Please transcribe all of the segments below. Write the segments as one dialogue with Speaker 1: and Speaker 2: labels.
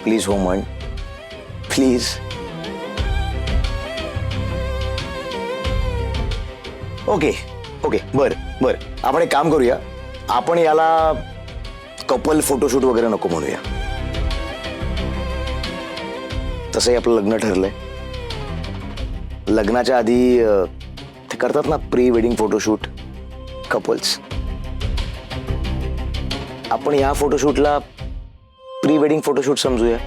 Speaker 1: Please हो म्हण please. Okay okay बर बर, आपण एक काम करूया, आपण याला कपल फोटोशूट वगैरे नको म्हणूया. तसंही आपलं लग्न ठरलंय. लग्नाच्या आधी ते करतात ना प्री वेडिंग फोटोशूट कपल्स. आपण या फोटोशूटला प्री वेडिंग फोटोशूट समजूया.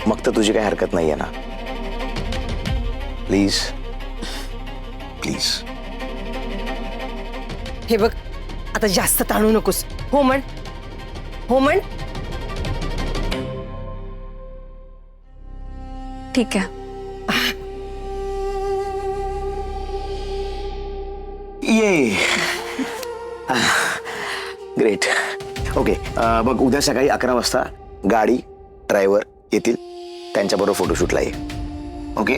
Speaker 1: मग तर तुझी काही हरकत नाहीये ना? Please please.
Speaker 2: हे बघ, आता जास्त ताणू नकोस. हो म्हण, हो म्हण.
Speaker 3: ठीक आहे.
Speaker 1: ये ग्रेट. ओके बघ, उद्या सकाळी 11 वाजता गाडी ड्रायव्हर येतील, त्यांच्याबरोबर फोटोशूटला ये. Okay.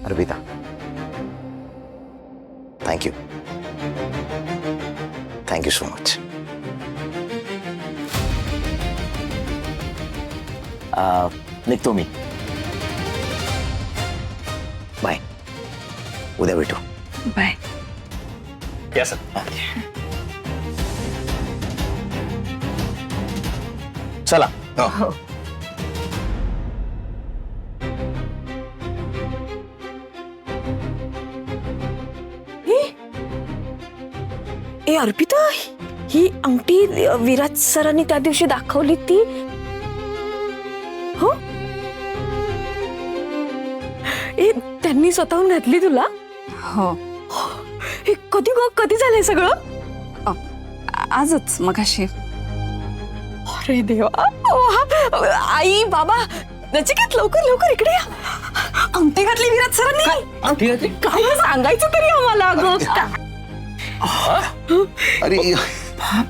Speaker 1: Arpita, thank you thank you so much. निघतो मी. बाय, उद्या भेटू.
Speaker 3: बाय.
Speaker 1: या सर. चला.
Speaker 2: हो. ए अर्पिता, ही अंगठी विराज सरांनी त्या दिवशी दाखवली ती हो? ए त्यांनी स्वतःहून घातली तुला?
Speaker 3: हो.
Speaker 2: हे कधी ग, कधी झालंय सगळं?
Speaker 3: आजच मगाशी.
Speaker 2: अरे देवा. आई बाबा, नचिकेत लवकर लवकर इकडे या. अंगठी घातली विराज सरांनी. काय सांगायचं तरी आम्हाला ग.
Speaker 4: अरे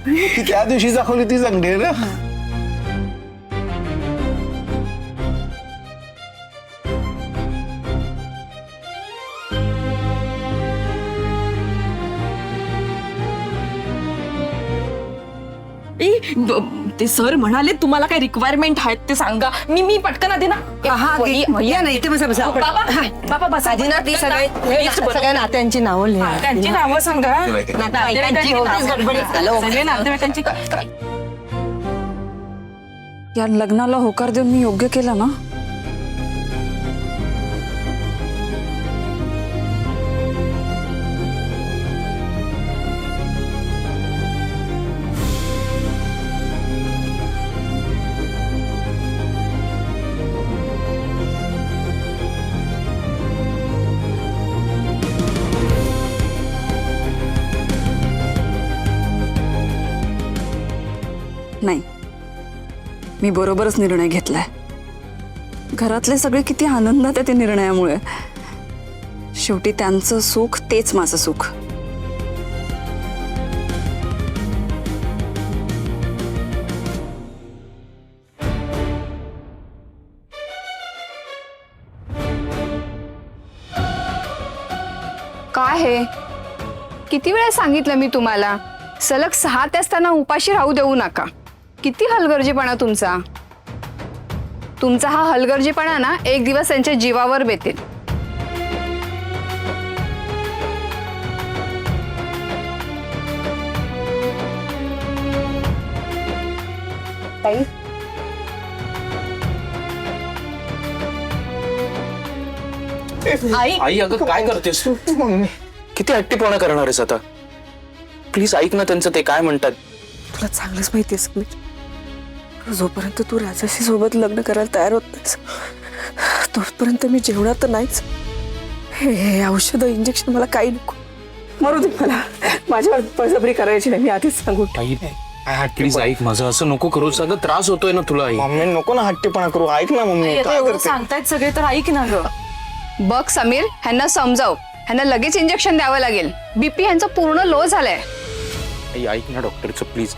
Speaker 4: ती त्या दिवशी दाखवली ती अंगठी ना.
Speaker 2: ते सर म्हणाले तुम्हाला काय रिक्वायरमेंट आहेत ते सांगा. मी पटकन आधी ना.
Speaker 5: या नाही इथे बसा.
Speaker 2: बाबा बसा.
Speaker 5: आधी ना ती सगळ्या नात्यांची नावं लिहा.
Speaker 2: त्यांची नावं सांगा.
Speaker 5: नातेवाईकांची गडबडीत झालं.
Speaker 2: सगळे नातेवाईकांची.
Speaker 3: या लग्नाला होकार देऊन मी योग्य केलं ना? नाही, मी बरोबरच निर्णय घेतलाय. घरातले सगळे किती आनंदात आहे त्या निर्णयामुळे. शेवटी त्यांचं सुख तेच माझं सुख.
Speaker 6: काय हे? किती वेळा सांगितलं मी तुम्हाला, सलग 6 तासांना उपाशी राहू देऊ नका. किती हलगर्जीपणा तुमचा. तुमचा हा हलगर्जीपणा ना एक दिवस त्यांच्या जीवावर बेतेल. ताई,
Speaker 7: आई अगं काय करतेस? किती हट्टीपणा करणार आहेस आता? प्लीज ऐक ना त्यांचं, ते काय म्हणतात.
Speaker 2: तुला चांगलंच माहिती आहे समीर, जोपर्यंत तू राजाशी सोबत लग्न करायला तयार होत नाहीस तोपर्यंत मी जेवणार तर नाहीच. हे औषध इंजेक्शन मला काही नको. मरू दे, मला माझ्यावर बळजबरी करायची नाही. मी आधीच सांगू.
Speaker 7: आई प्लीज ऐक माझं, असं नको करू. सगळं त्रास होतोय ना तुला. आई
Speaker 4: मम्मी नको ना हट्टीपणा करू. ऐक ना मम्मी. काय करते?
Speaker 2: सांगतायत सगळे तर ऐक ना ग.
Speaker 6: बघ समीर, ह्यांना समजाव. ह्यांना लगेच इंजेक्शन द्यावं लागेल. बीपी ह्यांचा पूर्ण लो झालाय.
Speaker 7: आई ऐक ना डॉक्टरचं प्लीज.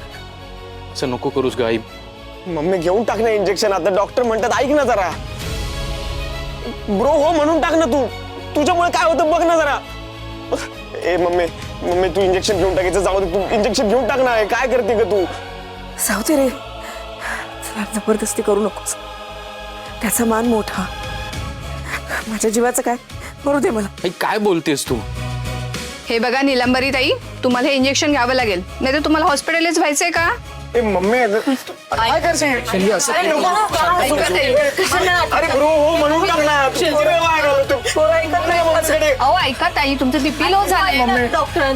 Speaker 7: असं नको करूस ग आई.
Speaker 4: मम्मी घेऊन टाक ना इंजेक्शन आता. डॉक्टर म्हणतात ऐक ना जरा. ब्रो हो म्हणून टाक ना तू. तुझ्यामुळे काय होतं बघ ना जरा. ए मम्मी मम्मी तू इंजेक्शन घेऊन टाकायचं जाऊ दे, तू इंजेक्शन घेऊन टाक ना. काय करते ग तू?
Speaker 2: जाऊ दे रे, चला, जबरदस्ती करू नकोस. त्याचा मान मोठा, माझ्या जीवाचं काय, करू दे मला.
Speaker 7: आई काय बोलतेस तू?
Speaker 6: हे बघा निलंबरी ताई, तुम्हाला हे इंजेक्शन घ्यावं लागेल, नाही तर तुम्हाला हॉस्पिटलच व्हायचंय का?
Speaker 4: ए मम्मी काय करते? अरे ब्रो हो म्हणून टाक ना. तू बरं वाया घालवतो.
Speaker 6: अहो ऐका ताई, तुमचं बीपी लो झालंय.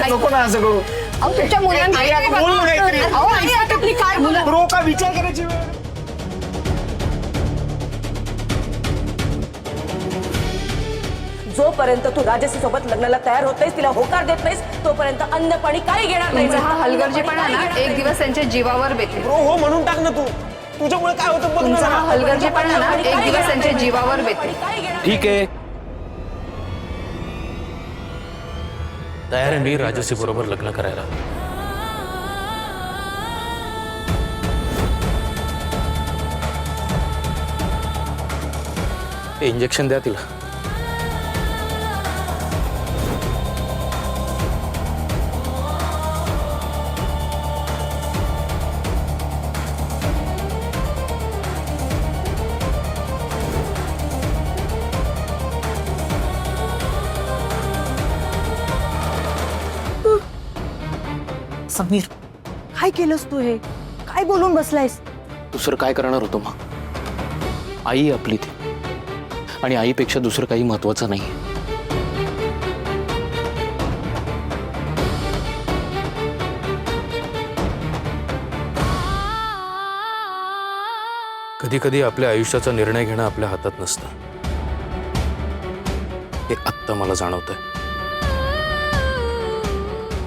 Speaker 4: नको ना असं करू.
Speaker 6: अहो तुमच्या मुलांना
Speaker 4: आई, आता बोल ना काहीतरी.
Speaker 6: अहो ऐका आपली काय मुलं.
Speaker 4: ब्रो का विचार करायची वेळ?
Speaker 5: जोपर्यंत तू राजसी सोबत लग्नाला तयार होत नाहीस, तिला होकार देत नाहीस, तोपर्यंत अन्न पाणी काही घेणार नाही.
Speaker 6: तुमचा हा हलगर्जीपणा ना एक दिवस त्यांच्या जीवावर बेतेल.
Speaker 4: ब्रो हो म्हणून टाक ना तू. तुझ्यामुळे काय होतं बघ
Speaker 6: तुमचा हा
Speaker 4: ना.
Speaker 6: हलगर्जीपणा ना एक दिवस त्यांच्या जीवावर बेतेल.
Speaker 7: ठीक आहे,
Speaker 8: तयार आहे मी राजसी बरोबर लग्न करायला. इंजेक्शन द्या तिला.
Speaker 5: समीर, काय केलंस तू? हे काय बोलून बसलायस?
Speaker 7: दुसरं काय करणार होतो मग? आई आपली ती, आणि आईपेक्षा दुसरं काही महत्वाचं नाही.
Speaker 8: कधी कधी आपल्या आयुष्याचा निर्णय घेणं आपल्या हातात नसतं, हे आत्ता मला जाणवतंय.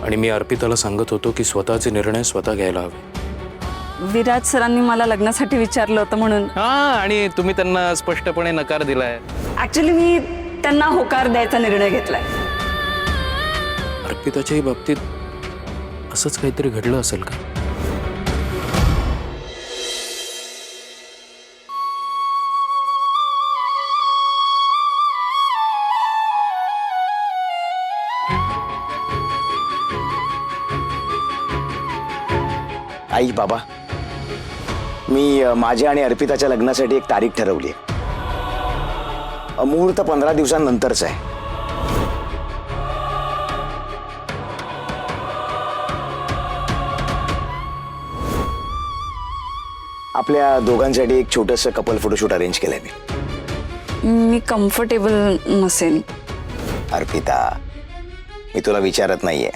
Speaker 8: आणि मी अर्पिताला सांगत होतो की स्वतःचे निर्णय स्वतः घ्यायला हवे.
Speaker 3: विराज सरांनी मला लग्नासाठी विचारलं होतं म्हणून.
Speaker 7: हा, आणि तुम्ही त्यांना स्पष्टपणे नकार दिलाय.
Speaker 3: ऍक्च्युली मी त्यांना होकार द्यायचा निर्णय घेतलाय.
Speaker 8: अर्पिताच्याही बाबतीत असंच काहीतरी घडलं असेल का?
Speaker 1: आई बाबा, मी माझ्या आणि अर्पिताच्या लग्नासाठी एक तारीख ठरवली. मुहूर्त 15 दिवसांनंतरच आहे. आपल्या दोघांसाठी एक छोटंसं कपल फोटोशूट अरेंज केलंय मी.
Speaker 3: मी कम्फर्टेबल नसेन.
Speaker 1: अर्पिता, मी तुला विचारत नाहीये,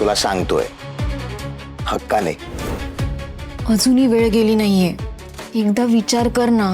Speaker 1: तुला सांगतोय हक्काने.
Speaker 9: अजूनही वेळ गेली नाहीये, एकदा विचार कर ना.